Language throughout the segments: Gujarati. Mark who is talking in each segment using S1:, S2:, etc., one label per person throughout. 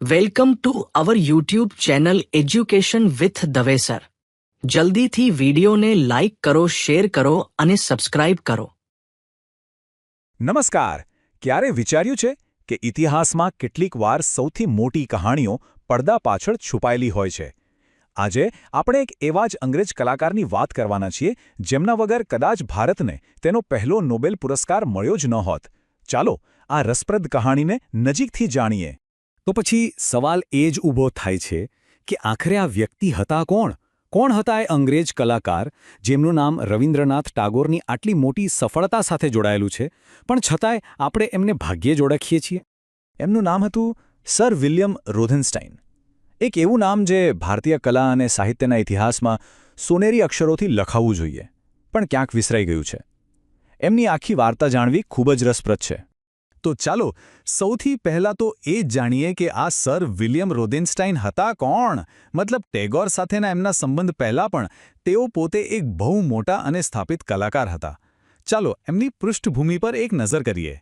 S1: Welcome to our YouTube channel education with Dave sir. જલ્દીથી વિડીયોને લાઇક કરો, શેર કરો અને સબસ્ક્રાઇબ કરો.
S2: નમસ્કાર. ક્યારે વિચાર્યું છે કે ઇતિહાસમાં કેટલીક વાર સૌથી મોટી કહાણીઓ પડદા પાછળ છુપાયેલી હોય છે? આજે આપણે એક એવા જ અંગ્રેજ કલાકારની વાત કરવાના છીએ જેમના વગર કદાચ ભારતને તેનો પહેલો નોબેલ પુરસ્કાર મળ્યો જ ન હોત. ચાલો આ રસપ્રદ કહાણીને નજીકથી જાણીએ. તો પછી સવાલ એ જ ઊભો થાય છે કે આખરે આ વ્યક્તિ હતા કોણ? કોણ હતા એ અંગ્રેજ કલાકાર જેમનું નામ રવિન્દ્રનાથ ટાગોરની આટલી મોટી સફળતા સાથે જોડાયેલું છે, પણ છતાંય આપણે એમને ભાગ્યે જ ઓળખીએ છીએ? એમનું નામ હતું સર વિલિયમ રોધનસ્ટાઇન. એક એવું નામ જે ભારતીય કલા અને સાહિત્યના ઇતિહાસમાં સોનેરી અક્ષરોથી લખાવવું જોઈએ, પણ ક્યાંક વિસરાઈ ગયું છે. એમની આખી વાર્તા જાણવી ખૂબ જ રસપ્રદ છે. તો ચાલો સૌથી પહેલાં તો એ જ જાણીએ કે આ સર વિલિયમ રોધેનસ્ટાઇન હતા કોણ? મતલબ ટેગોર સાથેના એમના સંબંધ પહેલાં પણ તેઓ પોતે એક બહુ મોટા અને સ્થાપિત કલાકાર હતા. ચાલો એમની પૃષ્ઠભૂમિ પર એક નજર કરીએ.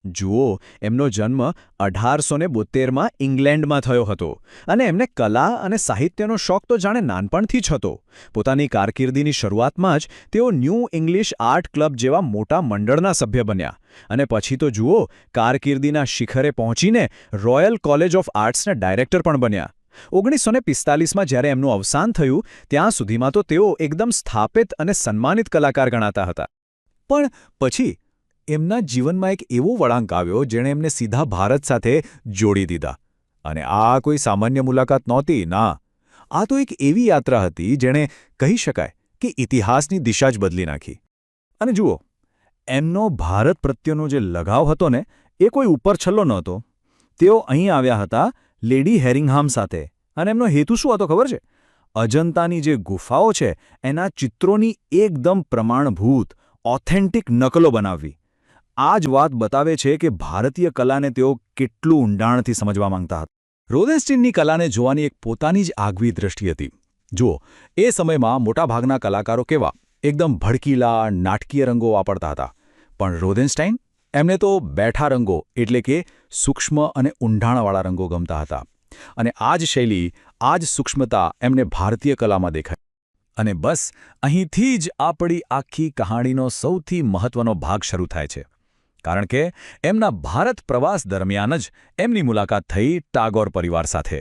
S2: જુઓ, એમનો જન્મ 1872માં ઇંગ્લેન્ડમાં થયો હતો અને એમને કલા અને સાહિત્યનો શોખ તો જાણે નાનપણથી જ હતો. પોતાની કારકિર્દીની શરૂઆતમાં જ તેઓ ન્યૂ ઇંગ્લિશ આર્ટ ક્લબ જેવા મોટા મંડળના સભ્ય બન્યા અને પછી તો જુઓ, કારકિર્દીના શિખરે પહોંચીને રોયલ કોલેજ ઓફ આર્ટ્સના ડાયરેક્ટર પણ બન્યા. 1945માં જ્યારે એમનું અવસાન થયું ત્યાં સુધીમાં તો તેઓ એકદમ સ્થાપિત અને સન્માનિત કલાકાર ગણાતા હતા. પણ પછી એમના જીવનમાં એક એવો વળાંક આવ્યો જેણે એમને સીધા ભારત સાથે જોડી દીધા. અને આ કોઈ સામાન્ય મુલાકાત નહોતી, ના. આ તો એક એવી યાત્રા હતી જેણે કહી શકાય કે ઇતિહાસની દિશા જ બદલી નાખી. અને જુઓ, એમનો ભારત પ્રત્યેનો જે લગાવ હતો ને, એ કોઈ ઉપરછલ્લો નહોતો. તેઓ અહીં આવ્યા હતા લેડી હેરિંગહામ સાથે, અને એમનો હેતુ શું હતો ખબર છે? અજંતાની જે ગુફાઓ છે એના ચિત્રોની એકદમ પ્રમાણભૂત ઓથેન્ટિક નકલો બનાવવી. આ જ વાત બતાવે છે કે ભારતીય કલાને તેઓ કેટલું ઊંડાણથી સમજવા માંગતા હતા. રોધેનસ્ટાઇનની કલાને જોવાની એક પોતાની જ આગવી દ્રષ્ટિ હતી. જુઓ, એ સમયમાં મોટાભાગના કલાકારો કેવા એકદમ ભડકીલા, નાટકીય રંગો વાપરતા હતા. પણ રોધેનસ્ટાઇન, એમને તો બેઠા રંગો એટલે કે સૂક્ષ્મ અને ઊંડાણવાળા રંગો ગમતા હતા. અને આ જ શૈલી, આ જ સૂક્ષ્મતા એમને ભારતીય કલામાં દેખાય. અને બસ અહીંથી જ આપણી આખી કહાણીનો સૌથી મહત્વનો ભાગ શરૂ થાય છે. કારણ કે એમના ભારત પ્રવાસ દરમિયાન જ એમની મુલાકાત થઈ ટાગોર પરિવાર સાથે.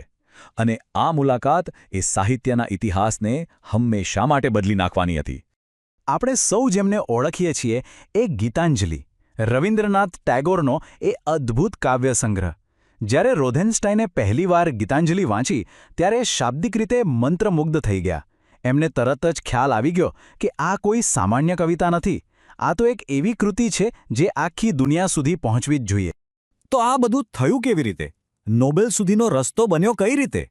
S2: અને આ મુલાકાત એ સાહિત્યના ઇતિહાસને હંમેશા માટે બદલી નાખવાની હતી. આપણે સૌ જેમને ઓળખીએ છીએ એ ગીતાંજલિ, રવિન્દ્રનાથ ટાગોરનો એ અદ્ભુત કાવ્ય સંગ્રહ. જ્યારે રોધેનસ્ટાઇને પહેલીવાર ગીતાંજલિ વાંચી ત્યારે શાબ્દિક રીતે મંત્રમુગ્ધ થઈ ગયા. એમને તરત જ ખ્યાલ આવી ગયો કે આ કોઈ સામાન્ય કવિતા નથી. આ તો એક એવી કૃતિ છે જે આખી દુનિયા સુધી પહોંચવી જ જોઈએ. તો આ બધું થયું કેવી રીતે? નોબેલ સુધીનો રસ્તો બન્યો કઈ રીતે?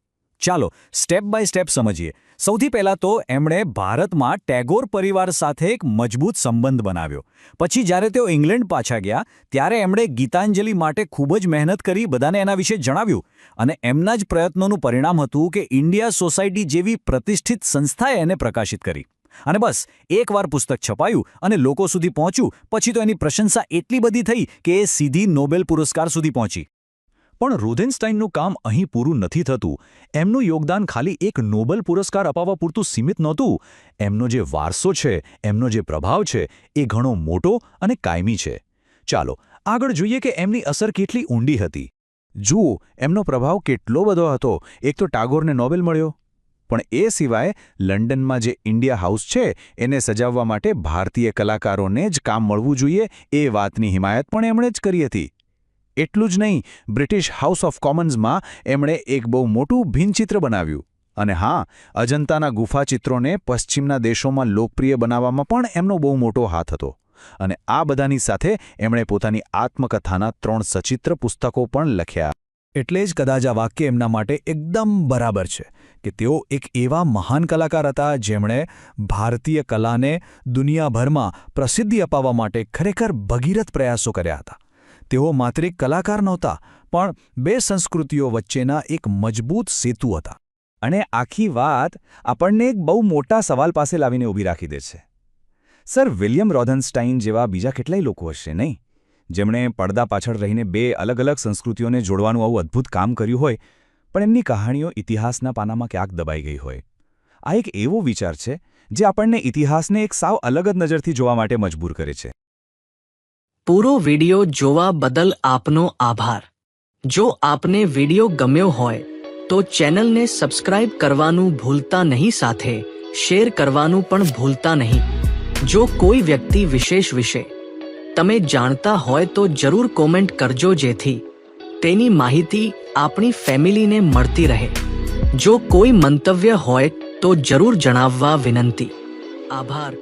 S2: ચાલો સ્ટેપ બાય સ્ટેપ સમજીએ. સૌથી પહેલાં તો એમણે ભારતમાં ટેગોર પરિવાર સાથે એક મજબૂત સંબંધ બનાવ્યો. પછી જ્યારે તેઓ ઇંગ્લેન્ડ પાછા ગયા ત્યારે એમણે ગીતાંજલિ માટે ખૂબ જ મહેનત કરી, બધાને એના વિશે જણાવ્યું. અને એમના જ પ્રયત્નોનું પરિણામ હતું કે ઇન્ડિયા સોસાયટી જેવી પ્રતિષ્ઠિત સંસ્થાએ એને પ્રકાશિત કરી. અને બસ એકવાર પુસ્તક છપાયું અને લોકો સુધી પહોંચ્યું પછી તો એની પ્રશંસા એટલી બધી થઈ કે એ સીધી નોબેલ પુરસ્કાર સુધી પહોંચી. પણ રોધેનસ્ટાઇનનું કામ અહીં પૂરું નથી થતું. એમનું યોગદાન ખાલી એક નોબેલ પુરસ્કાર અપાવવા પૂરતું સીમિત નહોતું. એમનો જે વારસો છે, એમનો જે પ્રભાવ છે, એ ઘણો મોટો અને કાયમી છે. ચાલો આગળ જોઈએ કે એમની અસર કેટલી ઊંડી હતી. જુઓ, એમનો પ્રભાવ કેટલો બધો હતો. એક તો ટાગોરને નોબેલ મળ્યો, પણ એ સિવાય લંડનમાં જે ઇન્ડિયા હાઉસ છે એને સજાવવા માટે ભારતીય કલાકારોને જ કામ મળવું જોઈએ એ વાતની હિમાયત પણ એમણે જ કરી હતી. એટલું જ નહીં, બ્રિટિશ હાઉસ ઓફ કોમન્સમાં એમણે એક બહુ મોટું ભિન્નચિત્ર બનાવ્યું. અને હા, અજંતાના ગુફા ચિત્રોને પશ્ચિમના દેશોમાં લોકપ્રિય બનાવવામાં પણ એમનો બહુ મોટો હાથ હતો. અને આ બધાની સાથે એમણે પોતાની આત્મકથાના 3 સચિત્ર પુસ્તકો પણ લખ્યા. એટલે જ કદાચ આ વાક્ય એમના માટે એકદમ બરાબર છે કે તેઓ એક એવા મહાન કલાકાર હતા જેમણે ભારતીય કલાને દુનિયાભરમાં પ્રસિદ્ધિ અપાવવા માટે ખરેખર ભગીરથ પ્રયાસો કર્યા હતા. તેઓ માત્ર એક કલાકાર નહોતા, પણ બે સંસ્કૃતિઓ વચ્ચેના એક મજબૂત સેતુ હતા. અને આખી વાત આપણને એક બહુ મોટા સવાલ પાસે લાવીને ઊભી રાખી દે છે. સર વિલિયમ રોધેનસ્ટાઇન જેવા બીજા કેટલાય લોકો હશે નહીં, જેમણે પડદા પાછળ રહીને બે અલગ અલગ સંસ્કૃતિઓને જોડવાનું આવું અદ્ભુત કામ કર્યું હોય, પણ એમની કહાણીઓ ઇતિહાસના પાનામાં ક્યાંક દબાઈ ગઈ હોય. આ એક એવો વિચાર છે જે આપણને ઇતિહાસને એક સાવ અલગ જ નજરથી જોવા માટે મજબૂર કરે છે.
S1: પૂરો વિડિયો જોવા બદલ આપનો આભાર. જો આપને વિડિયો ગમ્યો હોય તો ચેનલને સબસ્ક્રાઇબ કરવાનું ભૂલતા નહીં, સાથે શેર કરવાનું પણ ભૂલતા નહીં. જો કોઈ વ્યક્તિ વિશેષ વિશે તમે જાણતા હોય તો જરૂર કોમેન્ટ કરજો, જેથી તેની માહિતી આપણી ફેમિલીને મળતી રહે. જો કોઈ મંતવ્ય હોય તો જરૂર જણાવવા વિનંતી. આભાર.